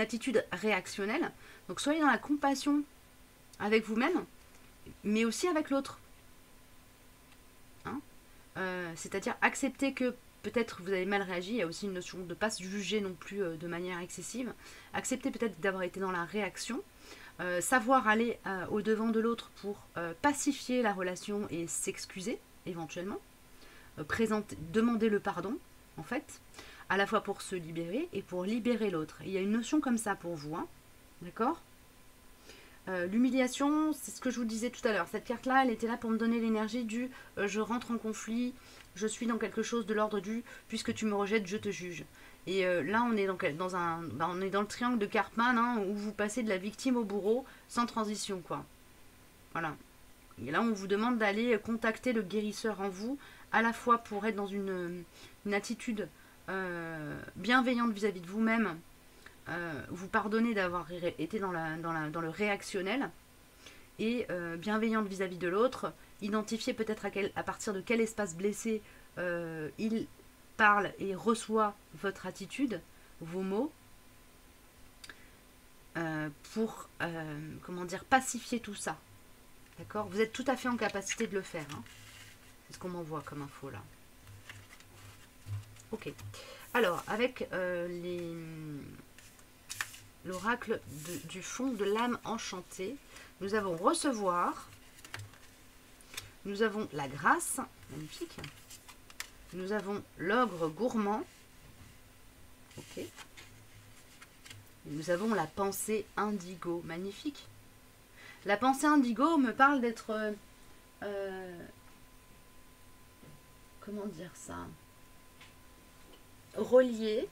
attitude réactionnelle. Donc soyez dans la compassion avec vous-même, mais aussi avec l'autre. C'est-à-dire accepter que peut-être vous avez mal réagi. Il y a aussi une notion de ne pas se juger non plus de manière excessive. Accepter peut-être d'avoir été dans la réaction. Savoir aller au-devant de l'autre pour pacifier la relation et s'excuser éventuellement. Demander le pardon, en fait, à la fois pour se libérer et pour libérer l'autre. Il y a une notion comme ça pour vous, d'accord? L'humiliation, c'est ce que je vous disais tout à l'heure. Cette carte-là, elle était là pour me donner l'énergie du je rentre en conflit, je suis dans quelque chose de l'ordre du puisque tu me rejettes, je te juge. Et là, on est on est dans le triangle de Karpman, où vous passez de la victime au bourreau sans transition, quoi. Voilà. Et là, on vous demande d'aller contacter le guérisseur en vous, à la fois pour être dans une attitude bienveillante vis-à-vis de vous-même, vous pardonner d'avoir été dans le réactionnel, et bienveillante vis-à-vis de l'autre, identifier peut-être à partir de quel espace blessé il parle et reçoit votre attitude, vos mots, pour pacifier tout ça. D'accord? Vous êtes tout à fait en capacité de le faire. C'est ce qu'on m'envoie comme info là. Ok. Alors, avec l'oracle du fond de l'âme enchantée, nous avons recevoir, nous avons la grâce, magnifique, nous avons l'ogre gourmand, ok, et nous avons la pensée indigo, magnifique. La pensée indigo me parle d'être, comment dire ça, relié.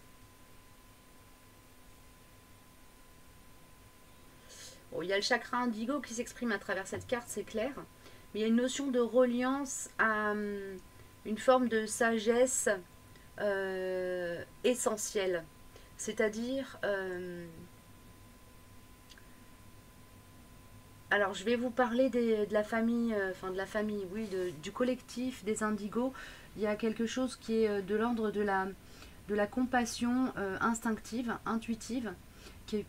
Bon, il y a le chakra indigo qui s'exprime à travers cette carte, c'est clair. Mais il y a une notion de reliance à une forme de sagesse essentielle. C'est-à-dire... alors, je vais vous parler de la famille, oui, du collectif des indigos. Il y a quelque chose qui est de l'ordre de la compassion instinctive, intuitive,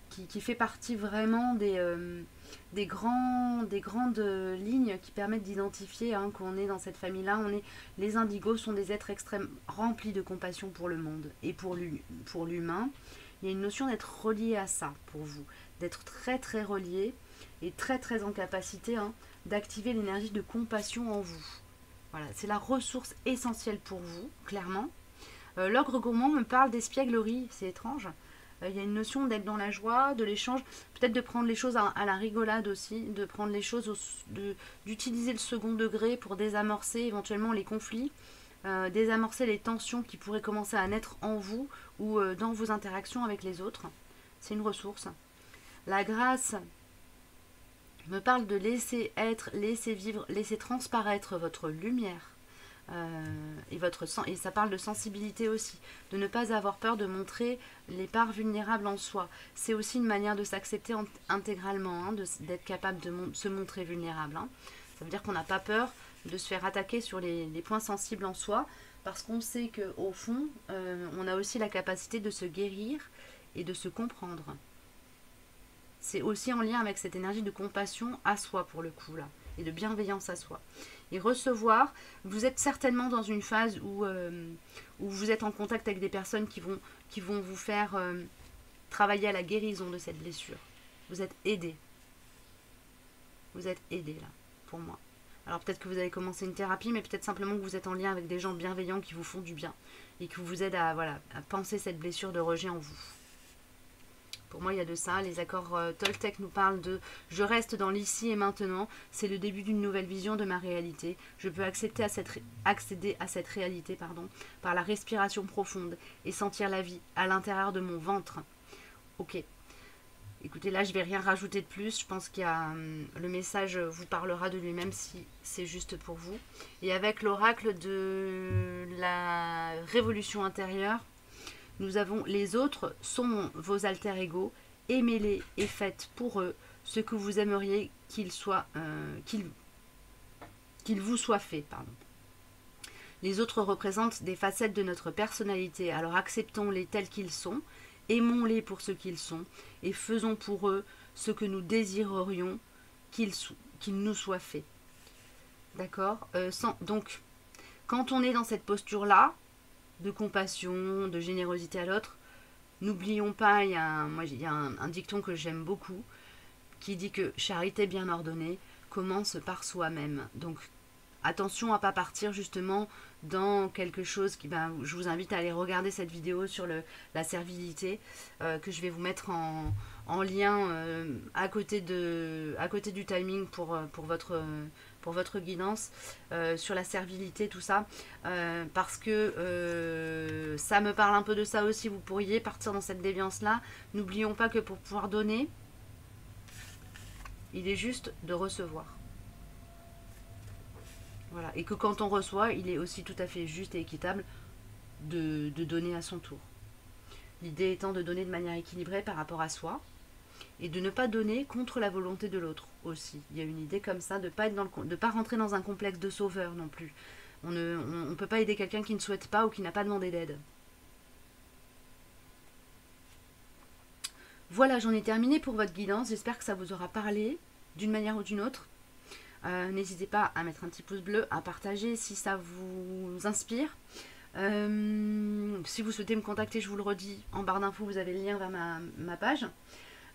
qui fait partie vraiment des grandes lignes qui permettent d'identifier hein, qu'on est dans cette famille-là. Les indigos sont des êtres extrêmement remplis de compassion pour le monde et pour l'humain. Il y a une notion d'être relié à ça pour vous, d'être très très relié et très très en capacité hein, d'activer l'énergie de compassion en vous. Voilà, c'est la ressource essentielle pour vous, clairement. L'ogre gourmand me parle d'espièglerie, c'est étrange. Il y a une notion d'être dans la joie, de l'échange, peut-être de prendre les choses à la rigolade aussi, de prendre les choses, d'utiliser le second degré pour désamorcer éventuellement les conflits, désamorcer les tensions qui pourraient commencer à naître en vous ou dans vos interactions avec les autres. C'est une ressource. La grâce me parle de laisser être, laisser vivre, laisser transparaître votre lumière. Et ça parle de sensibilité aussi, de ne pas avoir peur de montrer les parts vulnérables en soi. C'est aussi une manière de s'accepter intégralement, hein, d'être capable de se montrer vulnérable. Hein. Ça veut dire qu'on n'a pas peur de se faire attaquer sur les points sensibles en soi, parce qu'on sait qu'au fond, on a aussi la capacité de se guérir et de se comprendre. C'est aussi en lien avec cette énergie de compassion à soi pour le coup là, et de bienveillance à soi. Et recevoir, vous êtes certainement dans une phase où vous êtes en contact avec des personnes qui vont vous faire travailler à la guérison de cette blessure. Vous êtes aidé. Vous êtes aidé là, pour moi. Alors peut-être que vous avez commencé une thérapie, mais peut-être simplement que vous êtes en lien avec des gens bienveillants qui vous font du bien et qui vous aident à penser cette blessure de rejet en vous. Pour moi, il y a de ça. Les accords Toltec nous parlent de « Je reste dans l'ici et maintenant. C'est le début d'une nouvelle vision de ma réalité. Je peux accéder à cette réalité par la respiration profonde et sentir la vie à l'intérieur de mon ventre. » Ok. Écoutez, là, je ne vais rien rajouter de plus. Je pense qu'il y a le message vous parlera de lui-même si c'est juste pour vous. Et avec l'oracle de la révolution intérieure, nous avons les autres sont vos alter ego, aimez-les et faites pour eux ce que vous aimeriez qu'il vous soit fait. Les autres représentent des facettes de notre personnalité, alors acceptons-les tels qu'ils sont, aimons-les pour ce qu'ils sont et faisons pour eux ce que nous désirerions qu'il nous soit fait. D'accord donc, quand on est dans cette posture-là, de compassion, de générosité à l'autre, n'oublions pas, il y a un dicton que j'aime beaucoup, qui dit que charité bien ordonnée commence par soi-même. Donc, attention à ne pas partir justement dans quelque chose qui, je vous invite à aller regarder cette vidéo sur la servilité, que je vais vous mettre en lien à côté du timing pour votre guidance, sur la servilité, tout ça, parce que ça me parle un peu de ça aussi. Vous pourriez partir dans cette déviance-là. N'oublions pas que pour pouvoir donner, il est juste de recevoir. Voilà. Et que quand on reçoit, il est aussi tout à fait juste et équitable de donner à son tour. L'idée étant de donner de manière équilibrée par rapport à soi et de ne pas donner contre la volonté de l'autre aussi. Il y a une idée comme ça, de ne pas rentrer dans un complexe de sauveur non plus. On ne peut pas aider quelqu'un qui ne souhaite pas ou qui n'a pas demandé d'aide. Voilà, j'en ai terminé pour votre guidance. J'espère que ça vous aura parlé d'une manière ou d'une autre. N'hésitez pas à mettre un petit pouce bleu, à partager si ça vous inspire. Si vous souhaitez me contacter, je vous le redis, en barre d'infos, vous avez le lien vers ma page.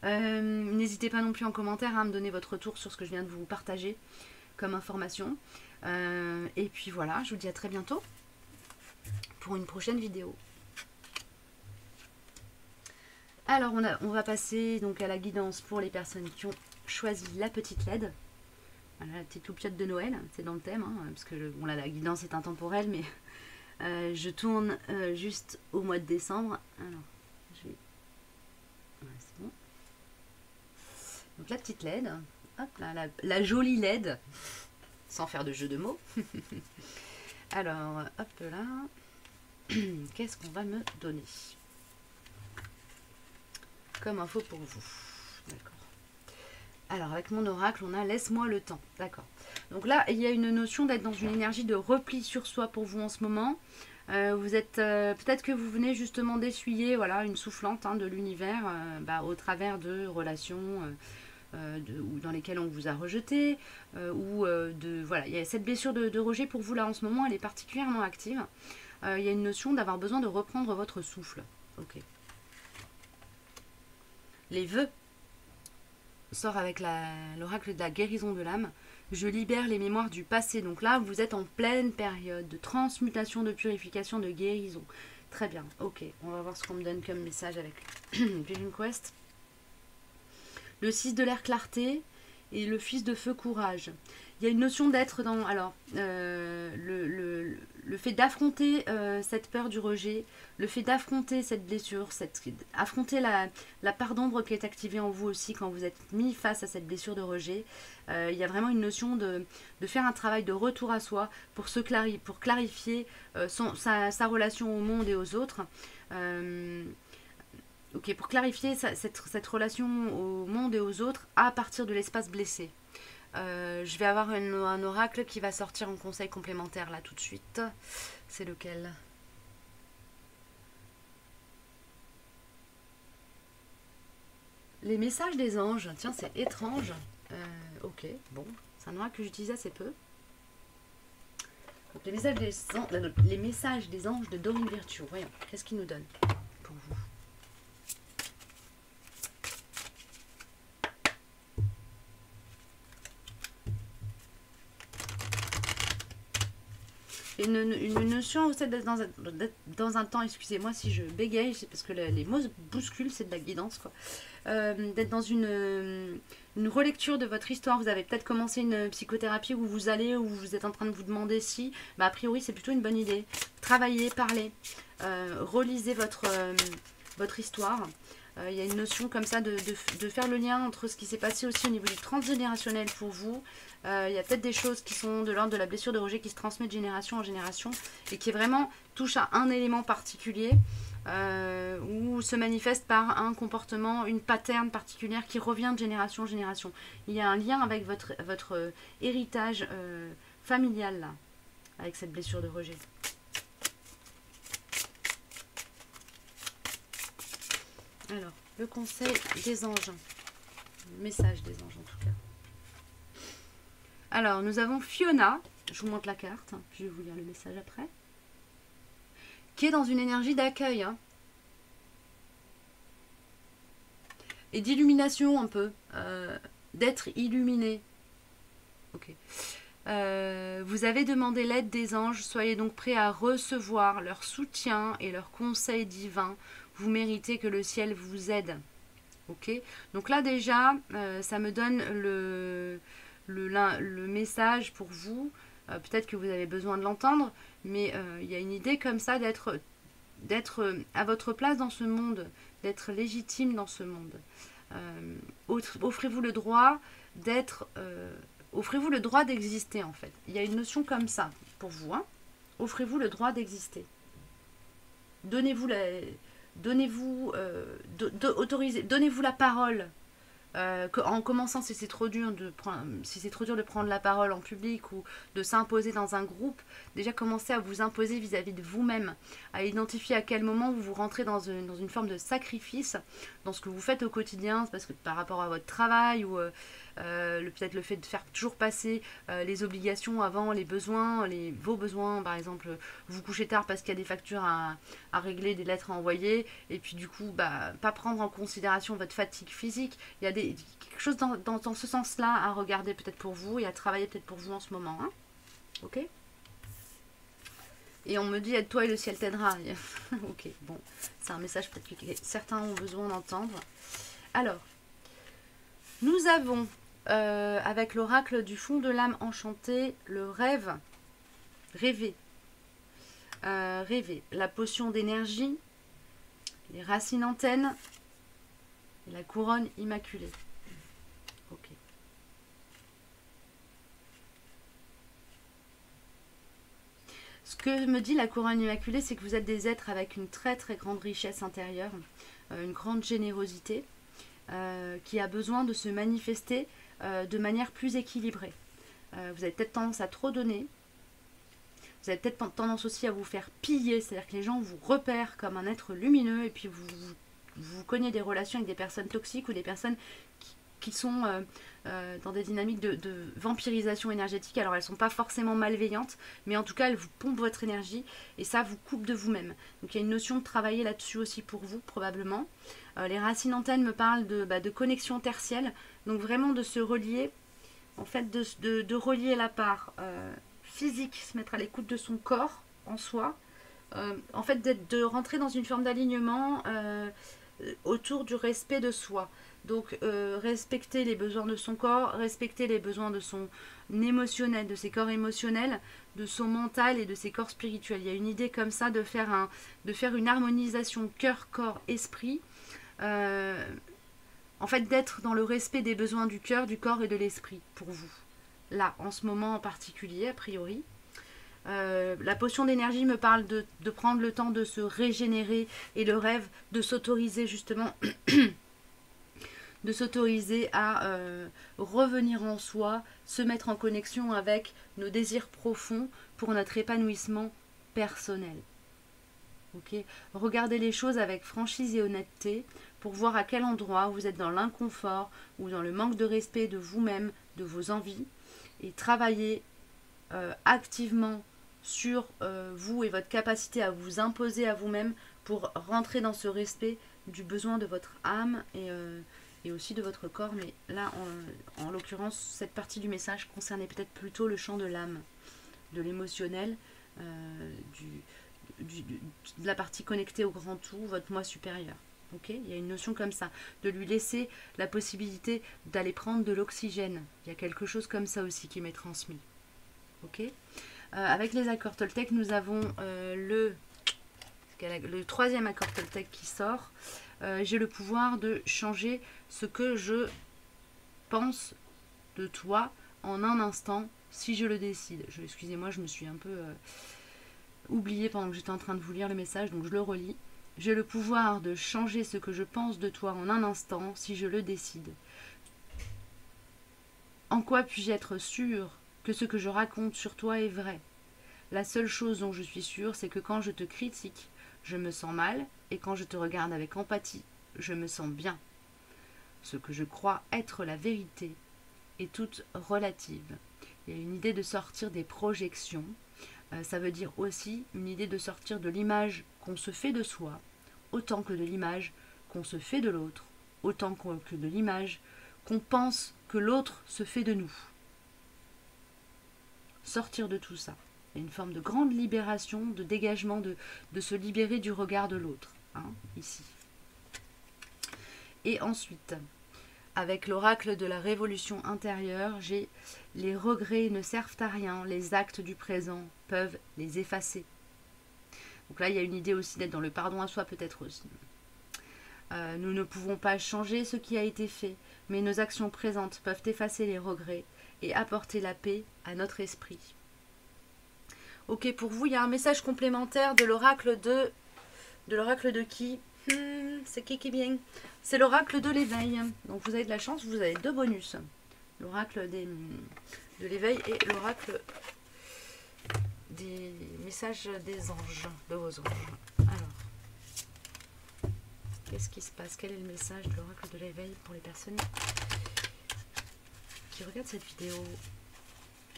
N'hésitez pas non plus en commentaire à me donner votre retour sur ce que je viens de vous partager comme information. Et puis voilà, je vous dis à très bientôt pour une prochaine vidéo. Alors on va passer donc à la guidance pour les personnes qui ont choisi la petite LED. Voilà, la petite loupiote de Noël, c'est dans le thème, hein, parce que bon, là, la guidance est intemporelle, mais je tourne juste au mois de décembre. Alors, je vais... Ouais, c'est bon. Donc la petite LED, hop là, la jolie LED, sans faire de jeu de mots. Alors, hop là, qu'est-ce qu'on va me donner comme info pour vous? D'accord. Alors, avec mon oracle, on a laisse-moi le temps. D'accord. Donc là, il y a une notion d'être dans une énergie de repli sur soi pour vous en ce moment. Vous êtes peut-être que vous venez justement d'essuyer voilà, une soufflante de l'univers au travers de relations ou dans lesquelles on vous a rejeté. Voilà, il y a cette blessure de rejet pour vous là en ce moment, elle est particulièrement active. Il y a une notion d'avoir besoin de reprendre votre souffle. Ok. Les vœux sort avec l'oracle de la guérison de l'âme. Je libère les mémoires du passé. Donc là, vous êtes en pleine période de transmutation, de purification, de guérison. Très bien, ok. On va voir ce qu'on me donne comme message avec Vision Quest. Le 6 de l'air clarté et le fils de feu courage. Il y a une notion d'être dans... Alors, le fait d'affronter cette peur du rejet, le fait d'affronter cette blessure, affronter la part d'ombre qui est activée en vous aussi quand vous êtes mis face à cette blessure de rejet. Il y a vraiment une notion de faire un travail de retour à soi pour clarifier sa relation au monde et aux autres. Ok, pour clarifier cette relation au monde et aux autres à partir de l'espace blessé. Je vais avoir un oracle qui va sortir en conseil complémentaire là tout de suite. C'est lequel? Les messages des anges. Tiens, c'est étrange. Ok, bon, c'est un oracle que j'utilise assez peu. Donc, les messages des anges de Dorine Virtue. Voyons, qu'est-ce qu'ils nous donnent pour vous? Une notion, vous êtes dans un temps, excusez-moi si je bégaye, c'est parce que les mots bousculent, c'est de la guidance, quoi. D'être dans une relecture de votre histoire. Vous avez peut-être commencé une psychothérapie où vous allez, où vous êtes en train de vous demander si, a priori, c'est plutôt une bonne idée. Travaillez, parlez, relisez votre histoire. Il y a une notion comme ça de faire le lien entre ce qui s'est passé aussi au niveau du transgénérationnel pour vous. Il y a peut-être des choses qui sont de l'ordre de la blessure de rejet qui se transmet de génération en génération et qui vraiment touche à un élément particulier ou se manifeste par un comportement, une pattern particulière qui revient de génération en génération. Il y a un lien avec votre héritage familial là, avec cette blessure de rejet. Alors, le conseil des anges. Le message des anges en tout cas. Alors, nous avons Fiona. Je vous montre la carte. Je vais vous lire le message après. Qui est dans une énergie d'accueil. Et d'illumination un peu. D'être illuminé. Ok. Vous avez demandé l'aide des anges. Soyez donc prêts à recevoir leur soutien et leurs conseils divins. Vous méritez que le ciel vous aide. Ok. Donc là déjà, ça me donne le message pour vous. Peut-être que vous avez besoin de l'entendre, mais il y a une idée comme ça d'être à votre place dans ce monde, d'être légitime dans ce monde. Offrez-vous le droit d'être... offrez-vous le droit d'exister en fait. Il y a une notion comme ça pour vous. Offrez-vous le droit d'exister. Donnez-vous la parole. En commençant, si c'est trop dur de prendre la parole en public ou de s'imposer dans un groupe, déjà commencez à vous imposer vis-à-vis de vous-même, à identifier à quel moment vous rentrez dans une forme de sacrifice, dans ce que vous faites au quotidien, parce que par rapport à votre travail ou peut-être le fait de faire toujours passer les obligations avant les besoins, vos besoins, par exemple, vous couchez tard parce qu'il y a des factures à régler, des lettres à envoyer, et puis du coup, pas prendre en considération votre fatigue physique. Il y a quelque chose dans ce sens-là à regarder peut-être pour vous et à travailler peut-être pour vous en ce moment. Ok ? Et on me dit, aide-toi et le ciel t'aidera. Ok, bon, c'est un message peut-être que certains ont besoin d'entendre. Alors, nous avons, avec l'oracle du fond de l'âme enchantée, le rêve, rêver, la potion d'énergie, les racines antennes, et la couronne immaculée. Ok. Ce que me dit la couronne immaculée, c'est que vous êtes des êtres avec une très très grande richesse intérieure, une grande générosité. qui a besoin de se manifester de manière plus équilibrée. Vous avez peut-être tendance à trop donner. Vous avez peut-être tendance aussi à vous faire piller, c'est-à-dire que les gens vous repèrent comme un être lumineux et puis vous connaissez des relations avec des personnes toxiques ou des personnes qui sont dans des dynamiques de vampirisation énergétique. Alors elles ne sont pas forcément malveillantes, mais en tout cas elles vous pompent votre énergie et ça vous coupe de vous-même. Donc il y a une notion de travailler là-dessus aussi pour vous probablement. Les racines antennes me parlent de connexion tertielle, donc vraiment de se relier, en fait de relier la part physique, se mettre à l'écoute de son corps en soi, en fait de rentrer dans une forme d'alignement autour du respect de soi. Donc respecter les besoins de son corps, respecter les besoins de son émotionnel, de ses corps émotionnels, de son mental et de ses corps spirituels. Il y a une idée comme ça de faire une harmonisation cœur, corps, esprit. En fait d'être dans le respect des besoins du cœur, du corps et de l'esprit pour vous. Là, en ce moment en particulier, a priori. La potion d'énergie me parle de prendre le temps de se régénérer et le rêve de s'autoriser justement de s'autoriser à revenir en soi, se mettre en connexion avec nos désirs profonds pour notre épanouissement personnel. Okay. Regardez les choses avec franchise et honnêteté pour voir à quel endroit vous êtes dans l'inconfort ou dans le manque de respect de vous-même, de vos envies, et travaillez activement sur vous et votre capacité à vous imposer à vous-même pour rentrer dans ce respect du besoin de votre âme et aussi de votre corps. Mais là, en l'occurrence, cette partie du message concernait peut-être plutôt le champ de l'âme, de l'émotionnel, de la partie connectée au grand tout, votre moi supérieur. Okay, il y a une notion comme ça, de lui laisser la possibilité d'aller prendre de l'oxygène. Il y a quelque chose comme ça aussi qui m'est transmis. Okay, avec les accords Toltec, nous avons le troisième accord Toltec qui sort. J'ai le pouvoir de changer ce que je pense de toi en un instant si je le décide. Excusez-moi, je me suis un peu oubliée pendant que j'étais en train de vous lire le message, donc je le relis. J'ai le pouvoir de changer ce que je pense de toi en un instant si je le décide. En quoi puis-je être sûre que ce que je raconte sur toi est vrai? La seule chose dont je suis sûre, c'est que quand je te critique, je me sens mal, et quand je te regarde avec empathie, je me sens bien. Ce que je crois être la vérité est toute relative. Il y a une idée de sortir des projections. Ça veut dire aussi une idée de sortir de l'image qu'on se fait de soi, autant que de l'image qu'on se fait de l'autre, autant que de l'image qu'on pense que l'autre se fait de nous. Sortir de tout ça. Il y a une forme de grande libération, de dégagement, de se libérer du regard de l'autre, ici. Et ensuite, avec l'oracle de la révolution intérieure, j'ai les regrets ne servent à rien, les actes du présent peuvent les effacer. Donc là, il y a une idée aussi d'être dans le pardon à soi, peut-être aussi. Nous ne pouvons pas changer ce qui a été fait, mais nos actions présentes peuvent effacer les regrets et apporter la paix à notre esprit. Ok, pour vous, il y a un message complémentaire de l'oracle de qui? C'est qui vient? C'est l'oracle de l'éveil. Donc vous avez de la chance, vous avez 2 bonus. L'oracle de l'éveil et l'oracle des messages des anges, de vos anges. Alors, qu'est-ce qui se passe? Quel est le message de l'oracle de l'éveil pour les personnes qui regardent cette vidéo,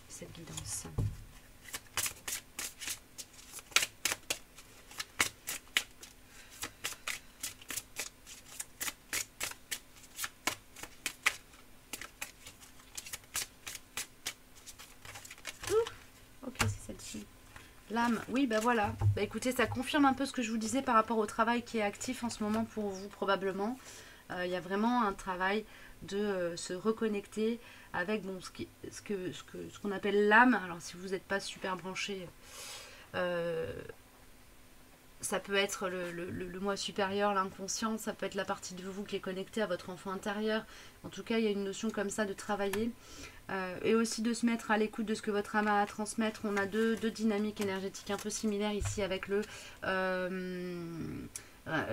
cette guidance? L'âme, oui, ben voilà. Bah écoutez, ça confirme un peu ce que je vous disais par rapport au travail qui est actif en ce moment pour vous, probablement. Il y a vraiment un travail de se reconnecter avec ce qu'on appelle l'âme. Alors, si vous n'êtes pas super branché, ça peut être le moi supérieur, l'inconscient, ça peut être la partie de vous qui est connectée à votre enfant intérieur. En tout cas, il y a une notion comme ça de travailler. Et aussi de se mettre à l'écoute de ce que votre âme a à transmettre. On a deux dynamiques énergétiques un peu similaires ici avec le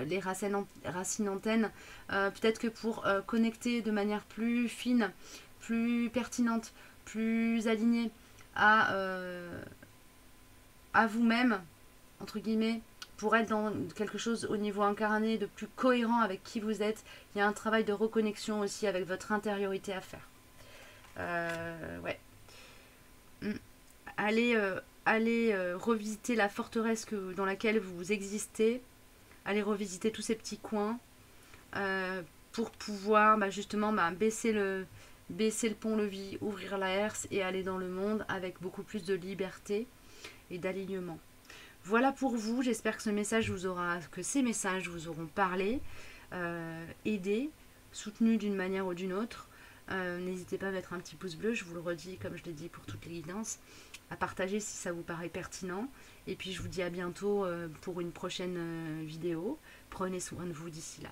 les racines antennes, peut-être que pour connecter de manière plus fine, plus pertinente, plus alignée à vous-même, entre guillemets, pour être dans quelque chose au niveau incarné de plus cohérent avec qui vous êtes, il y a un travail de reconnexion aussi avec votre intériorité à faire. Ouais. Allez revisiter la forteresse dans laquelle vous existez. Allez revisiter tous ces petits coins pour pouvoir justement baisser le pont-levis, ouvrir la herse et aller dans le monde avec beaucoup plus de liberté et d'alignement. Voilà pour vous, j'espère que ces messages vous auront parlé, aidé, soutenu d'une manière ou d'une autre. N'hésitez pas à mettre un petit pouce bleu, je vous le redis comme je l'ai dit pour toutes les guidances, à partager si ça vous paraît pertinent. Et puis je vous dis à bientôt pour une prochaine vidéo. Prenez soin de vous d'ici là.